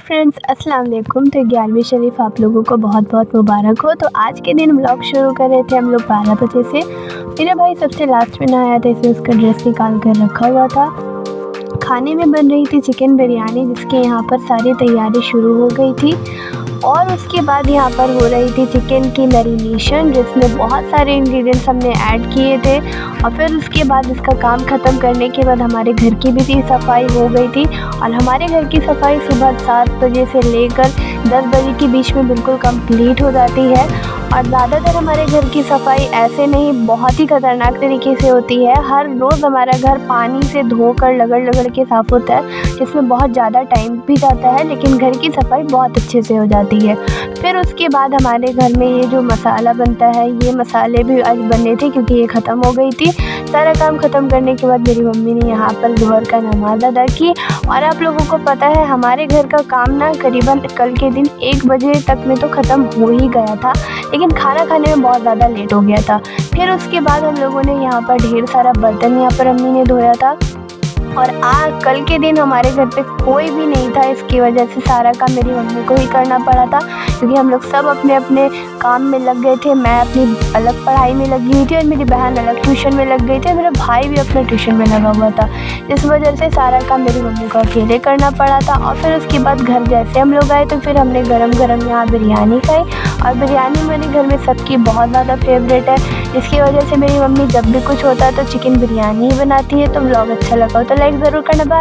Friends, अस्सलाम वालेकुम। तो 11वीं शरीफ आप लोगों को बहुत बहुत मुबारक हो। तो आज के दिन व्लॉग शुरू कर रहे थे हम लोग 12 बजे से। मेरा भाई सबसे लास्ट में ना आया था, इसलिए उसका ड्रेस निकाल कर रखा हुआ था। खाने में बन रही थी चिकन बिरयानी, जिसके यहाँ पर सारी तैयारी शुरू हो गई थी। और उसके बाद यहाँ पर हो रही थी चिकन की मैरिनेशन, जिसमें बहुत सारे इंग्रेडिएंट्स हमने ऐड किए थे। और फिर उसके बाद इसका काम ख़त्म करने के बाद हमारे घर की भी सफाई हो गई थी। और हमारे घर की सफाई सुबह 7 बजे से लेकर 10 बजे के बीच में बिल्कुल कंप्लीट हो जाती है। और ज़्यादातर हमारे घर की सफाई ऐसे नहीं, बहुत ही ख़तरनाक तरीके से होती है। हर रोज़ हमारा घर पानी से धोकर रगड़ के साफ़ होता है, जिसमें बहुत ज़्यादा टाइम भी जाता है, लेकिन घर की सफाई बहुत अच्छे से हो जाती है। फिर उसके बाद हमारे घर में ये जो मसाला बनता है, ये मसाले भी आज बने थे क्योंकि ये ख़त्म हो गई थी। सारा काम ख़त्म करने के बाद मेरी मम्मी ने यहाँ पर ज़ोहर का नमाज़ अदा की। और आप लोगों को पता है, हमारे घर का काम ना करीबन कल के दिन 1 बजे तक में तो ख़त्म हो ही गया था, लेकिन खाना खाने में बहुत ज़्यादा लेट हो गया था। फिर उसके बाद हम लोगों ने यहाँ पर ढेर सारा बर्तन यहाँ पर अम्मी ने धोया था। और कल के दिन हमारे घर पे कोई भी नहीं था, इसकी वजह से सारा काम मेरी मम्मी को ही करना पड़ा था, क्योंकि हम लोग सब अपने अपने काम में लग गए थे। मैं अपनी अलग पढ़ाई में लगी हुई थी और मेरी बहन अलग ट्यूशन में लग गई थी और मेरा भाई भी अपने ट्यूशन में लगा हुआ था। इस वजह से सारा काम मेरी मम्मी को अकेले करना पड़ा था। और फिर उसके बाद घर जैसे हम लोग आए तो फिर हमने गरम गरम यहाँ बिरयानी खाई। और बिरयानी मेरे घर में सबकी बहुत ज़्यादा फेवरेट है, इसकी वजह से मेरी मम्मी जब भी कुछ होता है तो चिकन बिरयानी ही बनाती है। तो व्लॉग अच्छा लगा हो तो लाइक ज़रूर करना। बाय।